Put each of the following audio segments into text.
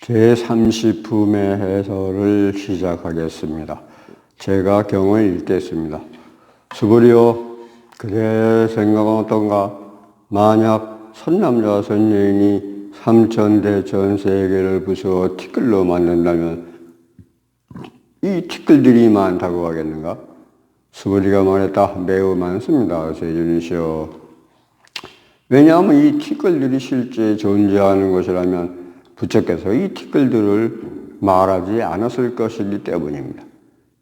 제30품의 해설을 시작하겠습니다. 제가 경을 읽겠습니다. 수고리여, 그대의 생각은 어떤가? 만약 선남자 선여인이 삼천대 전세계를 부수어 티끌로 만든다면 이 티끌들이 많다고 하겠는가? 수고리가 말했다. 매우 많습니다. 세준이시여. 왜냐하면 이 티끌들이 실제 존재하는 것이라면 부처께서 이 티끌들을 말하지 않았을 것이기 때문입니다.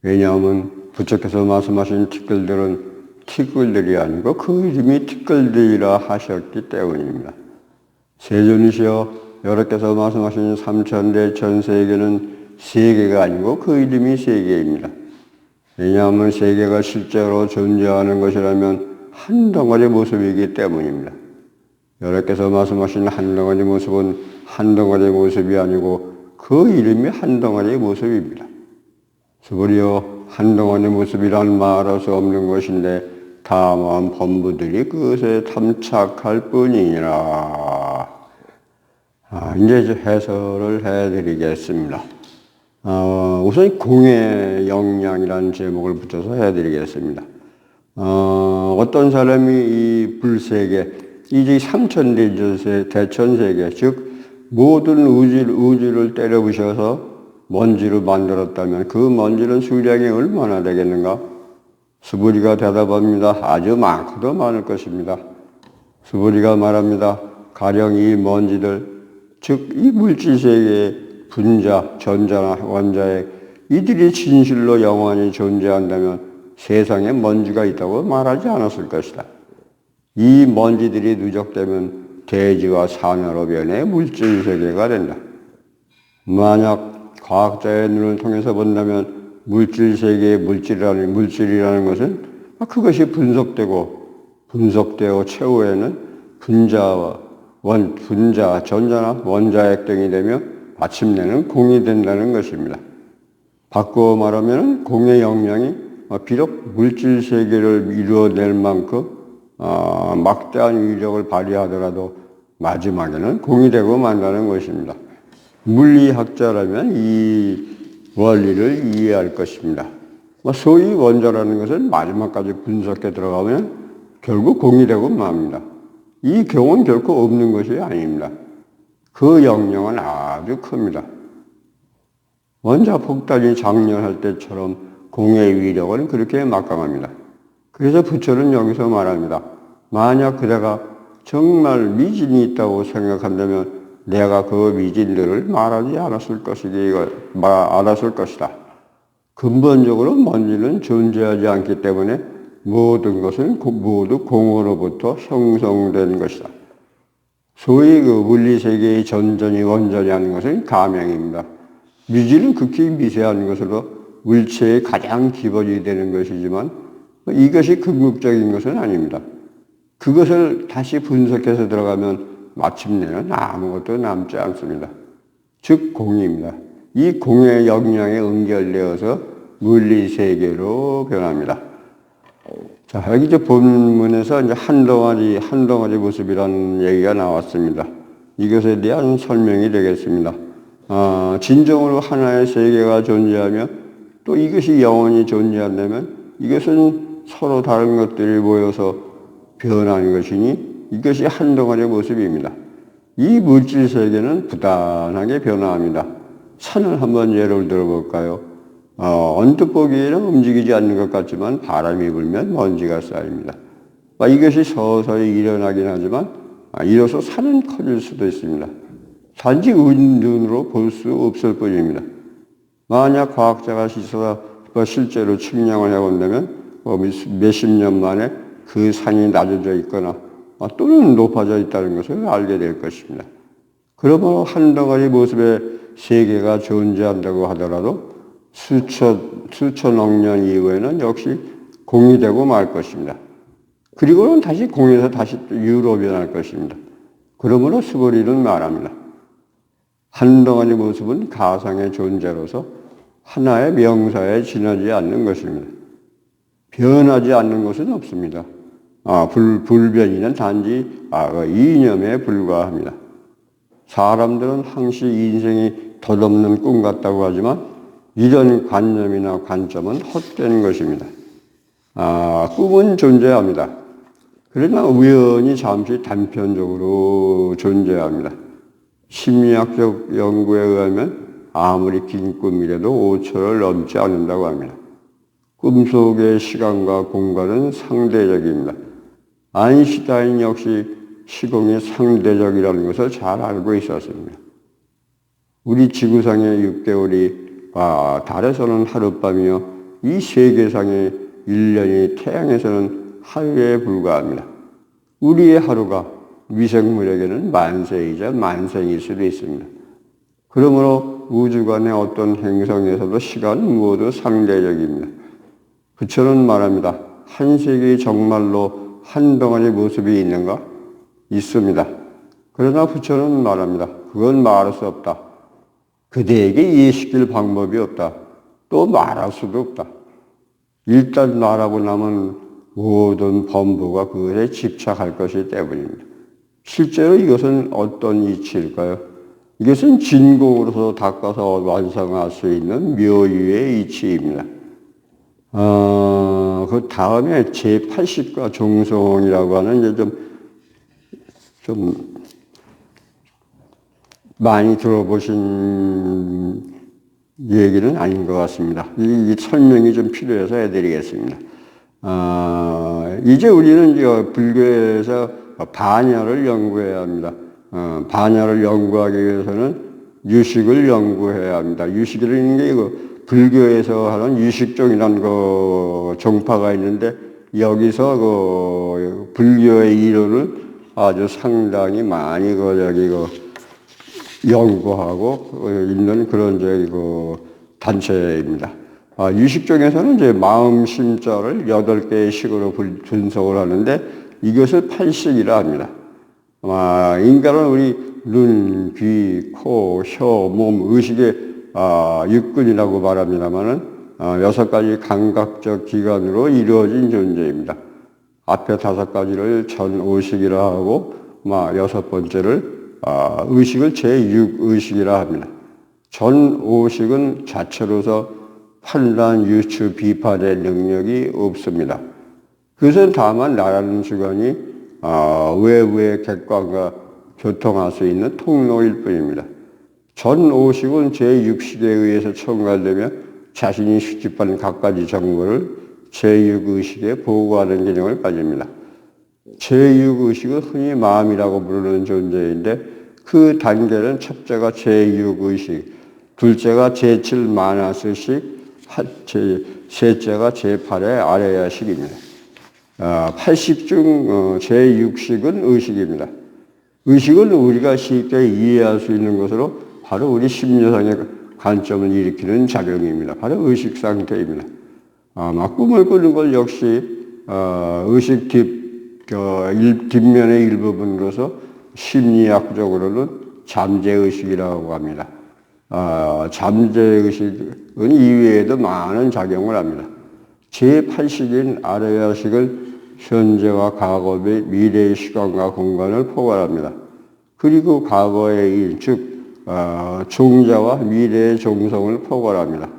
왜냐하면 부처께서 말씀하신 티끌들은 티끌들이 아니고 그 이름이 티끌들이라 하셨기 때문입니다. 세존이시여, 여러께서 말씀하신 삼천대 전세계는 세계가 아니고 그 이름이 세계입니다. 왜냐하면 세계가 실제로 존재하는 것이라면 한 덩어리 모습이기 때문입니다. 여러께서 말씀하신 한 덩어리 모습은 한 덩어리 모습이 아니고 그 이름이 한 덩어리 모습입니다. 수고리여, 한 덩어리 모습이란 말할 수 없는 것인데 다만 범부들이 그것에 탐착할 뿐이니라. 이제 해설을 해드리겠습니다. 우선 공의 역량이라는 제목을 붙여서 해드리겠습니다. 어떤 사람이 이 불세계, 이제 삼천대 대천세계, 즉 모든 우주를 때려 부셔서 먼지로 만들었다면 그 먼지는 수량이 얼마나 되겠는가? 수부리가 대답합니다. 아주 많고도 많을 것입니다. 수부리가 말합니다. 가령 이 먼지들, 즉 이 물질세계의 분자, 전자나 원자핵, 이들이 진실로 영원히 존재한다면 세상에 먼지가 있다고 말하지 않았을 것이다. 이 먼지들이 누적되면 대지와 산으로 변해 물질세계가 된다. 만약 과학자의 눈을 통해서 본다면 물질세계의 물질이라는 것은 그것이 분석되어 최후에는 분자, 전자나 원자핵 등이 되며 마침내는 공이 된다는 것입니다. 바꾸어 말하면 공의 역량이 비록 물질세계를 이루어낼 만큼 막대한 위력을 발휘하더라도 마지막에는 공이 되고 만다는 것입니다. 물리학자라면 이 원리를 이해할 것입니다. 소위 원자라는 것은 마지막까지 분석해 들어가면 결국 공이 되고 맙니다. 이 경우는 결코 없는 것이 아닙니다. 그 역량은 아주 큽니다. 원자 폭탄이 장렬할 때처럼 공의 위력은 그렇게 막강합니다. 그래서 부처는 여기서 말합니다. 만약 그대가 정말 미진이 있다고 생각한다면 내가 그 미진들을 말하지 않았을 것이다. 근본적으로 먼지는 존재하지 않기 때문에 모든 것은 모두 공으로부터 형성된 것이다. 소위 그 물리세계의 전전이 원전이 하는 것은 가명입니다. 미진은 극히 미세한 것으로 물체의 가장 기본이 되는 것이지만 이것이 궁극적인 것은 아닙니다. 그것을 다시 분석해서 들어가면 마침내는 아무것도 남지 않습니다. 즉 공입니다. 이 공의 역량에 연결되어서 물리세계로 변합니다. 자, 여기 이제 본문에서 이제 한 덩어리 모습이라는 얘기가 나왔습니다. 이것에 대한 설명이 되겠습니다. 진정으로 하나의 세계가 존재하며 또 이것이 영원히 존재한다면 이것은 서로 다른 것들이 모여서 변하는 것이니 이것이 한 덩어리 모습입니다. 이 물질 세계는 부단하게 변화합니다. 산을 한번 예를 들어볼까요? 언뜻 보기에는 움직이지 않는 것 같지만 바람이 불면 먼지가 쌓입니다. 이것이 서서히 일어나긴 하지만 이로써 산은 커질 수도 있습니다. 단지 눈으로 볼 수 없을 뿐입니다. 만약 과학자가 실제로 측량을 해본다면 몇십 년 만에 그 산이 낮아져 있거나 또는 높아져 있다는 것을 알게 될 것입니다. 그러므로 한 덩어리 모습의 세계가 존재한다고 하더라도 수천억 년 이후에는 역시 공이 되고 말 것입니다. 그리고는 다시 공에서 다시 유로 변할 것입니다. 그러므로 수고리는 말합니다. 한 덩어리 모습은 가상의 존재로서 하나의 명사에 지나지 않는 것입니다. 변하지 않는 것은 없습니다. 불변이는 단지 이념에 불과합니다. 사람들은 항시 인생이 덧없는 꿈 같다고 하지만 이런 관념이나 관점은 헛된 것입니다. 꿈은 존재합니다. 그러나 우연히 잠시 단편적으로 존재합니다. 심리학적 연구에 의하면 아무리 긴 꿈이라도 5초를 넘지 않는다고 합니다. 꿈속의 시간과 공간은 상대적입니다. 아인슈타인 역시 시공이 상대적이라는 것을 잘 알고 있었습니다. 우리 지구상의 6개월이 달에서는 하룻밤이며 이 세계상의 1년이 태양에서는 하루에 불과합니다. 우리의 하루가 미생물에게는 만세이자 만생일 수도 있습니다. 그러므로 우주간의 어떤 행성에서도 시간은 모두 상대적입니다. 부처는 말합니다. 한 세계에 정말로 한 덩어리 모습이 있는가? 있습니다. 그러나 부처는 말합니다. 그건 말할 수 없다. 그대에게 이해시킬 방법이 없다. 또 말할 수도 없다. 일단 말하고 나면 모든 범부가 그것에 집착할 것이기 때문입니다. 실제로 이것은 어떤 이치일까요? 이것은 진공으로서 닦아서 완성할 수 있는 묘유의 이치입니다. 그 다음에 제80과 종성이라고 하는 이제 좀 많이 들어보신 얘기는 아닌 것 같습니다. 이 설명이 좀 필요해서 해드리겠습니다. 이제 우리는 불교에서 반야를 연구해야 합니다. 반야를 연구하기 위해서는 유식을 연구해야 합니다. 유식이라는 게 불교에서 하는 유식종이라는 종파가 있는데 여기서 불교의 이론을 아주 상당히 많이 연구하고 있는 그런 단체입니다. 유식종에서는 이제 마음, 심자를 8개의 식으로 분석을 하는데 이것을 8식이라 합니다. 인간은 우리 눈, 귀, 코, 혀, 몸, 의식의 육근이라고 말합니다만은 6가지 감각적 기관으로 이루어진 존재입니다. 앞에 5가지를 전오식이라 하고 6번째를 의식을 제6의식이라 합니다. 전오식은 자체로서 판단, 유추, 비판의 능력이 없습니다. 그것은 다만 나라는 주관이 외부의 객관과 교통할 수 있는 통로일 뿐입니다. 전오식은 제6식에 의해서 첨가되며 자신이 수집한 각가지 정보를 제6의식에 보고하는 기능을 가집니다. 제6의식은 흔히 마음이라고 부르는 존재인데 그 단계는 첫째가 제6의식, 둘째가 제7 마나스식, 셋째가 제8의 아레야식입니다. 80 중 제6식은 의식입니다. 의식은 우리가 쉽게 이해할 수 있는 것으로 바로 우리 심리상의 관점을 일으키는 작용입니다. 바로 의식 상태입니다. 꿈을 꾸는 것 역시 의식 뒷면의 일부분으로서 심리학적으로는 잠재의식이라고 합니다. 잠재의식은 이외에도 많은 작용을 합니다. 제8식인 아레야식은 현재와 과거 및 미래의 시간과 공간을 포괄합니다. 그리고 과거의 일, 즉 종자와 미래의 종성을 포괄합니다.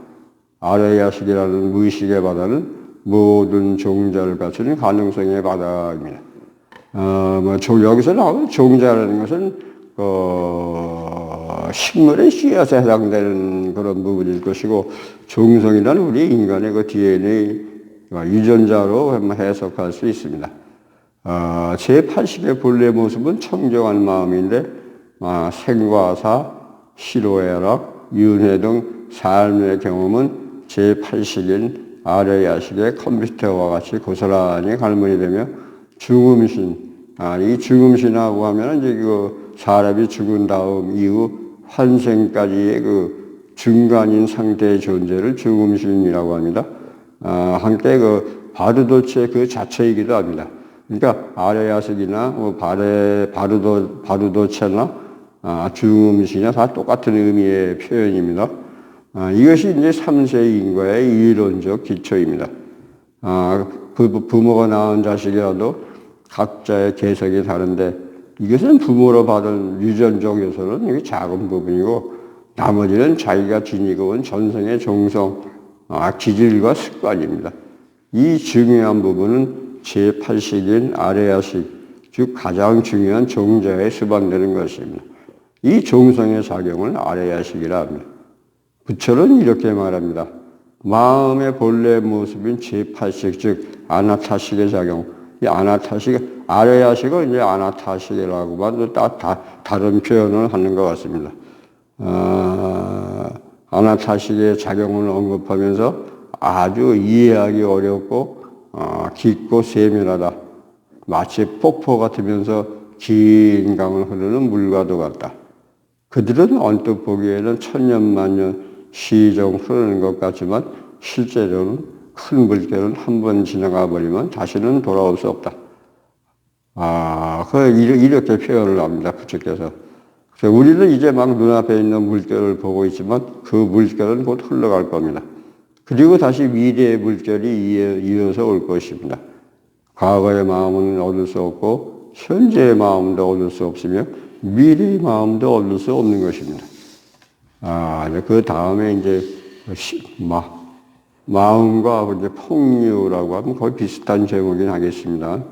아레야식이라는 무의식의 바다는 모든 종자를 갖추는 가능성의 바다입니다. 여기서 나오는 종자라는 것은 식물의 씨앗에 해당되는 그런 부분일 것이고, 종성이란 우리 인간의 그 DNA 유전자로 해석할 수 있습니다. 제8식의 본래 모습은 청정한 마음인데 생과사, 시로애락, 윤회 등 삶의 경험은 제8식인 아레야식의 컴퓨터와 같이 고스란히 갈문이 되며 죽음신, 이 죽음신하고 하면 이제 사람이 죽은 다음 이후 환생까지의 중간인 상태의 존재를 죽음신이라고 합니다. 함께 바르도체 그 자체이기도 합니다. 그러니까 아레야식이나 바르도체나 죽음신이나 다 똑같은 의미의 표현입니다. 이것이 이제 3세 인과의 이론적 기초입니다. 부모가 낳은 자식이라도 각자의 개성이 다른데 이것은 부모로 받은 유전적 요소는 이게 작은 부분이고 나머지는 자기가 지니고 온 전생의 종성, 기질과 습관입니다. 이 중요한 부분은 제8식인 아레아식, 즉 가장 중요한 종자에 수반되는 것입니다. 이 종성의 작용을 아레아식이라 합니다. 부처는 이렇게 말합니다. 마음의 본래 모습인 제8식, 즉 아나타식의 작용, 이 아나타식, 아레아식은 이제 아나타식이라고만 다른 표현을 하는 것 같습니다. 아나타식의 작용을 언급하면서 아주 이해하기 어렵고 깊고 세밀하다. 마치 폭포 같으면서 긴 강을 흐르는 물과도 같다. 그들은 언뜻 보기에는 천년만년 시정 흐르는 것 같지만 실제로는 큰 물결은 한 번 지나가 버리면 다시는 돌아올 수 없다. 이렇게 표현을 합니다. 부처께서. 그래서 우리는 이제 막 눈앞에 있는 물결을 보고 있지만 그 물결은 곧 흘러갈 겁니다. 그리고 다시 미래의 물결이 이어서 올 것입니다. 과거의 마음은 얻을 수 없고 현재의 마음도 얻을 수 없으며 미래의 마음도 얻을 수 없는 것입니다. 그 다음에 이제 마음과 이제 폭류라고 하면 거의 비슷한 제목이긴 하겠습니다.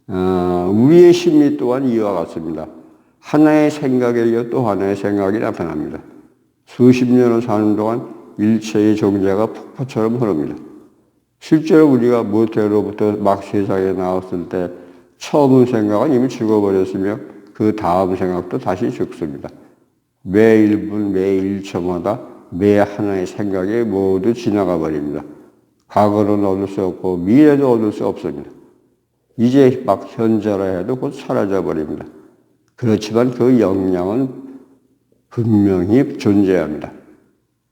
우리의 심리 또한 이와 같습니다. 하나의 생각에 이어 또 하나의 생각이 나타납니다. 수십 년을 사는 동안 일체의 종자가 폭포처럼 흐릅니다. 실제로 우리가 모태로부터 막 세상에 나왔을 때 처음 생각은 이미 죽어버렸으며 그 다음 생각도 다시 죽습니다. 매 1분, 매 1초마다 매 하나의 생각이 모두 지나가 버립니다. 과거는 얻을 수 없고 미래도 얻을 수 없습니다. 이제 막 현재라 해도 곧 사라져 버립니다. 그렇지만 그 영향은 분명히 존재합니다.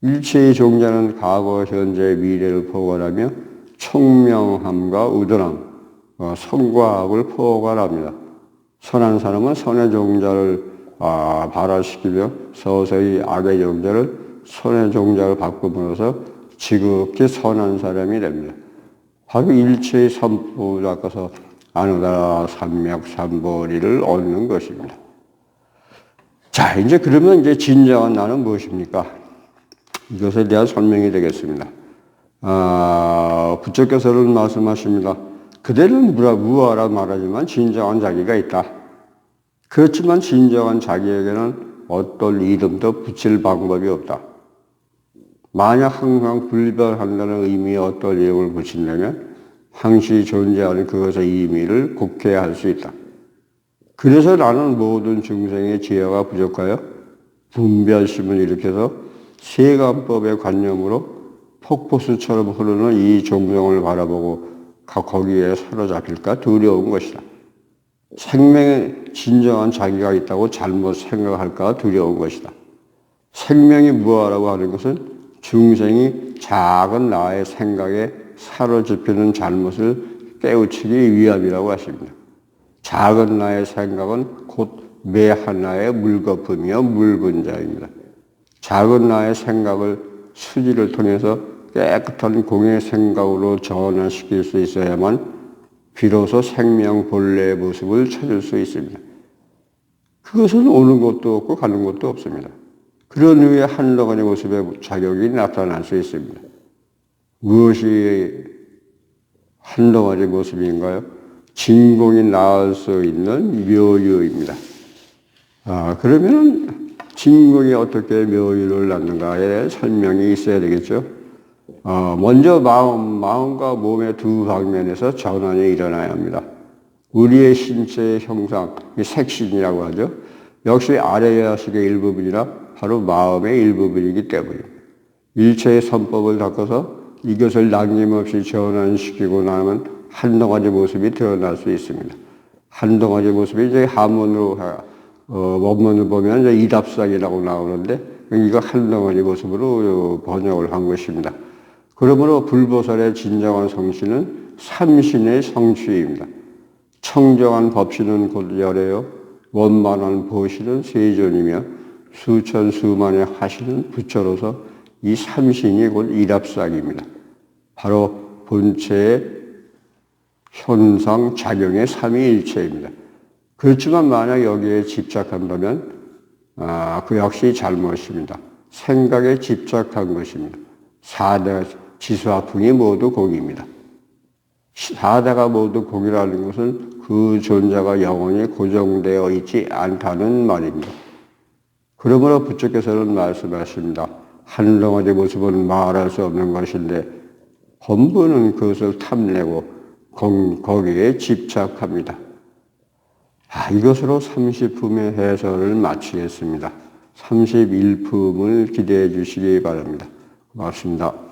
일체의 종자는 과거, 현재, 미래를 포괄하며 총명함과 우둔함, 선과 악을 포괄합니다. 선한 사람은 선의 종자를 발화시키며 서서히 악의 종자를 선의 종자를 바꿈으로써 지극히 선한 사람이 됩니다. 바로 일체의 선법을 닦아서 아누다라 삼맥 삼보리를 얻는 것입니다. 자, 이제 그러면 이제 진정한 나는 무엇입니까? 이것에 대한 설명이 되겠습니다. 부처께서는 말씀하십니다. 그대는 무아라 말하지만 진정한 자기가 있다. 그렇지만 진정한 자기에게는 어떤 이름도 붙일 방법이 없다. 만약 항상 불별한다는 의미에 어떤 이름을 붙인다면 항시 존재하는 그것의 의미를 곡해할 수 있다. 그래서 나는 모든 중생의 지혜가 부족하여 분별심을 일으켜서 세간법의 관념으로 폭포수처럼 흐르는 이 종명을 바라보고 거기에 사로잡힐까 두려운 것이다. 생명에 진정한 자기가 있다고 잘못 생각할까 두려운 것이다. 생명이 무아라고 하는 것은 중생이 작은 나의 생각에 사로잡히는 잘못을 깨우치기 위함이라고 하십니다. 작은 나의 생각은 곧 매 하나의 물거품이요 물분자입니다. 작은 나의 생각을 수지를 통해서 깨끗한 공의 생각으로 전환시킬 수 있어야만 비로소 생명 본래의 모습을 찾을 수 있습니다. 그것은 오는 것도 없고 가는 것도 없습니다. 그런 후에 한 덩어리 모습의 자격이 나타날 수 있습니다. 무엇이 한 덩어리 모습인가요? 진공이 나을 수 있는 묘유입니다. 그러면 진공이 어떻게 묘유를 낳는가에 설명이 있어야 되겠죠. 먼저 마음과 몸의 두 방면에서 전환이 일어나야 합니다. 우리의 신체의 형상, 색신이라고 하죠. 역시 아레야식의 일부분이라 바로 마음의 일부분이기 때문입니다. 일체의 선법을 닦아서 이것을 남김없이 전환시키고 나면 한 덩어리 모습이 드러날 수 있습니다. 한 덩어리 모습이 이제 한문으로, 원문을 보면 이제 이답상이라고 나오는데, 이거 한 덩어리 모습으로 번역을 한 것입니다. 그러므로 불보살의 진정한 성취는 삼신의 성취입니다. 청정한 법신은 곧 열애요, 원만한 보시는 세존이며 수천 수만의 화신은 부처로서 이 삼신이 곧 일합상입니다. 바로 본체의 현상, 작용의 삼위일체입니다. 그렇지만 만약 여기에 집착한다면 그 역시 잘못입니다. 생각에 집착한 것입니다. 사대, 지수화풍이 모두 공입니다. 사대가 모두 공이라는 것은 그 존재가 영원히 고정되어 있지 않다는 말입니다. 그러므로 부처께서는 말씀하십니다. 한 덩어리 모습은 말할 수 없는 것인데 본부는 그것을 탐내고 거기에 집착합니다. 이것으로 30품의 해설을 마치겠습니다. 31품을 기대해 주시기 바랍니다. 고맙습니다.